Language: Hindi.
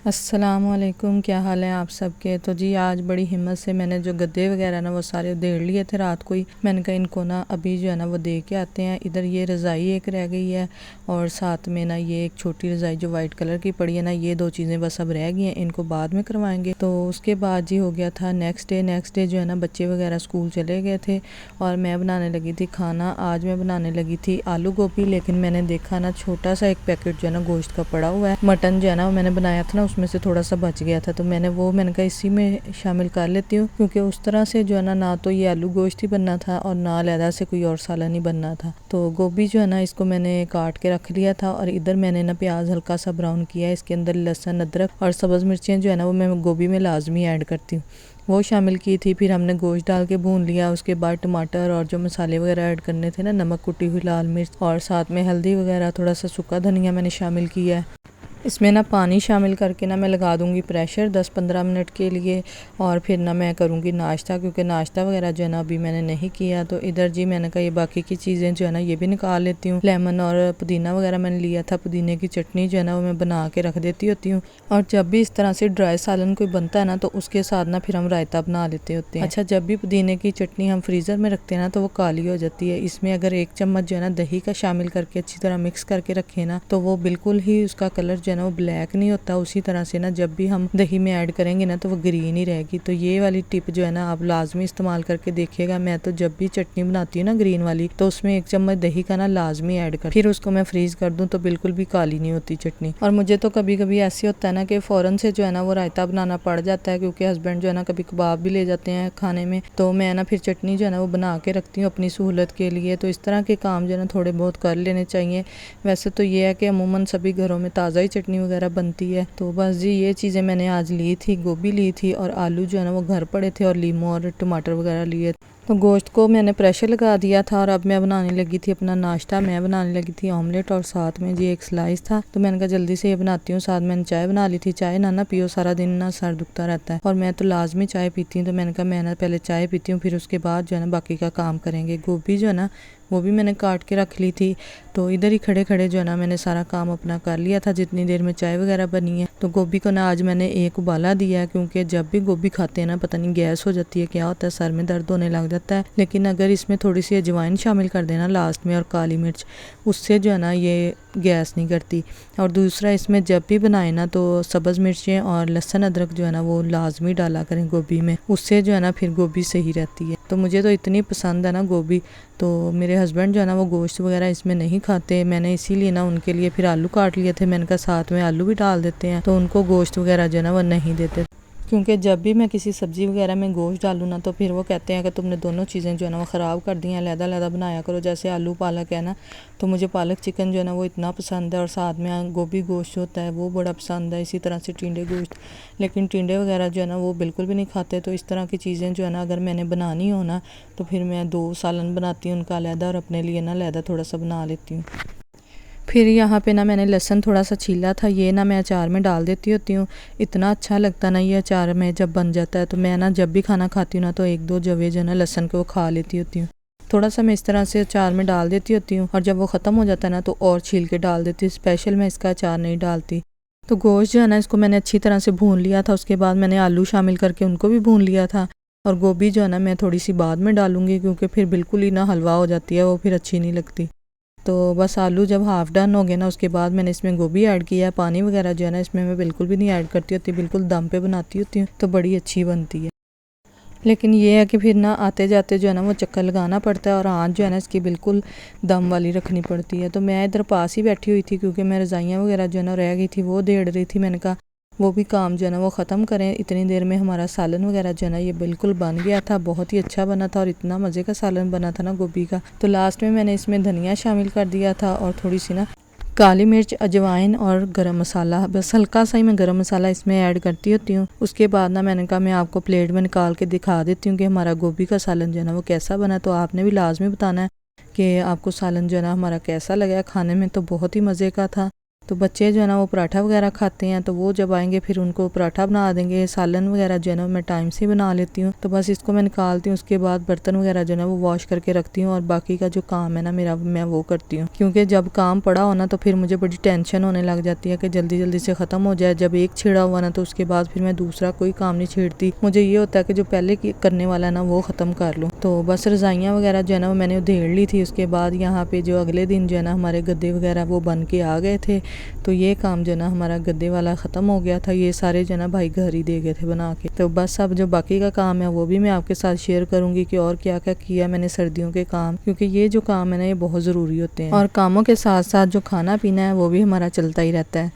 अस्सलामुअलैकुम, क्या हाल है आप सबके। तो जी आज बड़ी हिम्मत से मैंने जो गद्दे वगैरह ना वो सारे उधेड़ लिए थे रात को ही। मैंने कहा इनको ना अभी जो है ना वो दे के आते हैं। इधर ये रज़ाई एक रह गई है और साथ में ना ये एक छोटी रज़ाई जो वाइट कलर की पड़ी है ना, ये दो चीज़ें बस अब रह गई हैं, इनको बाद में करवाएंगे। तो उसके बाद जी हो गया था नेक्स्ट डे जो है ना बच्चे वगैरह स्कूल चले गए थे और मैं बनाने लगी थी खाना। आज मैं बनाने लगी थी आलू गोभी, लेकिन मैंने देखा ना छोटा सा एक पैकेट जो है ना गोश्त का पड़ा हुआ है। मटन जो है ना मैंने बनाया था ना उसमें से थोड़ा सा बच गया था, तो मैंने कहा इसी में शामिल कर लेती हूँ, क्योंकि उस तरह से जो है ना तो ये आलू गोश्त ही बनना था और ना अलहदा से कोई और सालन ही बनना था। तो गोभी जो है ना इसको मैंने काट के रख लिया था और इधर मैंने ना प्याज हल्का सा ब्राउन किया है। इसके अंदर लहसुन, अदरक और सब्ज़ मिर्चें जो है ना वो मैं गोभी में लाजमी ऐड करती हूँ, वो शामिल की थी। फिर हमने गोश्त डाल के भून लिया। उसके बाद टमाटर और जो मसाले वगैरह ऐड करने थे ना, नमक, कुटी हुई लाल मिर्च और साथ में हल्दी वगैरह, थोड़ा सा सूखा धनिया मैंने शामिल किया है। इसमें ना पानी शामिल करके ना मैं लगा दूंगी प्रेशर 10-15 मिनट के लिए और फिर ना मैं करूंगी नाश्ता, क्योंकि नाश्ता वगैरह जो है ना अभी मैंने नहीं किया। तो इधर जी मैंने कहा ये बाकी की चीज़ें जो है ना ये भी निकाल लेती हूँ। लेमन और पुदीना वगैरह मैंने लिया था, पुदीने की चटनी जो है ना वो मैं बना के रख देती होती हूँ। और जब भी इस तरह से ड्राई सालन कोई बनता है ना तो उसके साथ ना फिर हम रायता बना लेते होते हैं। अच्छा, जब भी पुदीने की चटनी हम फ्रीज़र में रखते हैं ना तो वो काली हो जाती है। इसमें अगर 1 चम्मच जो है ना दही का शामिल करके अच्छी तरह मिक्स करके रखे ना तो वो बिल्कुल ही उसका कलर जो है ना वो ब्लैक नहीं होता। उसी तरह से ना जब भी हम दही में ऐड करेंगे ना तो वो ग्रीन ही रहेगी। तो ये वाली टिप जो है ना आप लाजमी इस्तेमाल करके देखिएगा। मैं तो जब भी चटनी बनाती हूँ ना ग्रीन वाली तो उसमें 1 चम्मच दही का ना लाजमी ऐड कर, फिर उसको मैं फ्रीज कर दूँ तो बिल्कुल भी काली नहीं होती चटनी। और मुझे तो कभी कभी ऐसे होता है ना कि फ़ौरन से जो है ना वो रायता बनाना पड़ जाता है, क्योंकि हस्बैंड जो है ना कभी कबाब भी ले जाते हैं खाने में, तो मैं ना फिर चटनी जो है ना वो बना के रखती हूँ अपनी सहूलत के लिए। तो इस तरह के काम जो है ना थोड़े बहुत कर लेने चाहिए। वैसे तो ये है कि अमूमन सभी घरों में ताज़ा ही चटनी वगैरह बनती है। तो बस जी ये चीज़ें मैंने आज ली थी, गोभी ली थी और आलू जो है ना वो घर पड़े थे और लीमू और टमाटर वगैरह लिए। तो गोश्त को मैंने प्रेशर लगा दिया था और अब मैं बनाने लगी थी अपना नाश्ता। मैं बनाने लगी थी ऑमलेट और साथ में जी एक स्लाइस था। तो मैंने कहा जल्दी से ये बनाती हूँ। साथ मैंने चाय बना ली थी। चाय ना पियो, सारा दिन ना सर दुखता रहता है और मैं तो लाजमी चाय पीती हूँ। तो मैंने कहा मैं ना पहले चाय पीती हूँ, फिर उसके बाद जो है ना बाकी का काम करेंगे। गोभी जो है ना वो भी मैंने काट के रख ली थी। तो इधर ही खड़े खड़े जो है ना मैंने सारा काम अपना कर लिया था जितनी देर में चाय वगैरह बनी है। तो गोभी को ना आज मैंने एक उबाला दिया है, क्योंकि जब भी गोभी खाते हैं ना पता नहीं गैस हो जाती है, क्या होता है, सर में दर्द होने लग जाता है। लेकिन अगर इसमें थोड़ी सी अजवाइन शामिल कर देना लास्ट में और काली मिर्च, उससे जो है ना ये गैस नहीं करती। और दूसरा, इसमें जब भी बनाए ना तो सब्ज़ मिर्चें और लहसुन अदरक जो है ना वो लाजमी डाला करें गोभी में, उससे जो है ना फिर गोभी सही रहती है। तो मुझे तो इतनी पसंद है ना गोभी। तो मेरे हस्बैंड जो है ना वो गोश्त वगैरह इसमें नहीं खाते। मैंने इसीलिए ना उनके लिए फिर आलू काट लिए थे। मैंने कहा साथ में आलू भी डाल देते हैं, तो उनको गोश्त वगैरह जो है ना वो नहीं देते, क्योंकि जब भी मैं किसी सब्ज़ी वगैरह में गोश्त डालूँ ना तो फिर वो कहते हैं कि तुमने दोनों चीज़ें जो है ना वो ख़राब कर दी हैं, अलग-अलग बनाया करो। जैसे आलू पालक है ना, तो मुझे पालक चिकन जो है ना वो इतना पसंद है और साथ में गोभी गोश्त होता है वो बड़ा पसंद है। इसी तरह से टिंडे गोश्त, लेकिन टिंडे वगैरह जो है ना वो बिल्कुल भी नहीं खाते। तो इस तरह की चीज़ें जो है ना अगर मैंने बनानी हो ना तो फिर मैं 2 सालन बनाती हूँ उनका अलहदा और अपने लिए ना अलहदा थोड़ा सा बना लेती हूँ। फिर यहाँ पे ना मैंने लहसुन थोड़ा सा छीला था, ये ना मैं अचार में डाल देती होती हूँ। इतना अच्छा लगता ना ये अचार में जब बन जाता है। तो मैं ना जब भी खाना खाती हूँ ना तो 1-2 जवे जो है ना लहसुन को खा लेती होती हूँ। थोड़ा सा मैं इस तरह से अचार में डाल देती होती हूँ और जब वो ख़त्म हो जाता है ना तो और छील के डाल देती हूँ। स्पेशल मैं इसका अचार नहीं डालती। तो गोश्त जो है ना इसको मैंने अच्छी तरह से भून लिया था। उसके बाद मैंने आलू शामिल करके उनको भी भून लिया था। और गोभी जो है ना मैं थोड़ी सी बाद में डालूंगी, क्योंकि फिर बिल्कुल ही ना हलवा हो जाती है, वो फिर अच्छी नहीं लगती। तो बस आलू जब हाफ़ डन हो गए ना उसके बाद मैंने इसमें गोभी ऐड किया। पानी वगैरह जो है ना इसमें मैं बिल्कुल भी नहीं ऐड करती होती, बिल्कुल दम पे बनाती होती हूँ, तो बड़ी अच्छी बनती है। लेकिन ये है कि फिर ना आते जाते जो है ना वो चक्कर लगाना पड़ता है और आँच जो है ना इसकी बिल्कुल दम वाली रखनी पड़ती है। तो मैं इधर पास ही बैठी हुई थी, क्योंकि मैं रज़ाइयाँ वगैरह जो है ना रह गई थी वो देड़ रही थी। मैंने कहा वो भी काम जो है ना वो ख़त्म करें। इतनी देर में हमारा सालन वगैरह जो है ना ये बिल्कुल बन गया था। बहुत ही अच्छा बना था और इतना मज़े का सालन बना था ना गोभी का। तो लास्ट में मैंने इसमें धनिया शामिल कर दिया था और थोड़ी सी ना काली मिर्च, अजवाइन और गरम मसाला, बस हल्का सा ही मैं गरम मसाला इसमें ऐड करती होती हूँ। उसके बाद ना मैंने कहा मैं आपको प्लेट में निकाल के दिखा देती हूँ कि हमारा गोभी का सालन जो है ना वो कैसा बना। तो आपने भी लाजमी बताना है कि आपको सालन जो है ना हमारा कैसा लगा। खाने में तो बहुत ही मज़े का था। तो बच्चे जो है ना वो पराठा वगैरह खाते हैं, तो वो जब आएंगे फिर उनको पराठा बना देंगे। सालन वगैरह जो है ना मैं टाइम से बना लेती हूँ। तो बस इसको मैं निकालती हूँ, उसके बाद बर्तन वगैरह जो है ना वो वॉश करके रखती हूँ और बाकी का जो काम है ना मेरा मैं वो करती हूँ, क्योंकि जब काम पड़ा हो ना तो फिर मुझे बड़ी टेंशन होने लग जाती है कि जल्दी जल्दी से ख़त्म हो जाए। जब एक छेड़ा हुआ ना तो उसके बाद फिर मैं दूसरा कोई काम नहीं छेड़ती। मुझे ये होता है कि जो पहले करने वाला है ना वो ख़त्म कर लूँ। तो बस रज़ाइयाँ वगैरह जो है ना वो मैंने उधेड़ ली थी। उसके बाद यहाँ पे जो अगले दिन जो है ना हमारे गद्दे वगैरह वो बन के आ गए थे, तो ये काम जो है ना हमारा गद्दे वाला ख़त्म हो गया था। ये सारे जो है ना भाई घर ही दे गए थे बना के। तो बस अब जो बाकी का काम है वो भी मैं आपके साथ शेयर करूँगी कि और क्या क्या किया मैंने सर्दियों के काम, क्योंकि ये जो काम है ना ये बहुत ज़रूरी होते हैं और कामों के साथ साथ जो खाना पीना है वो भी हमारा चलता ही रहता है।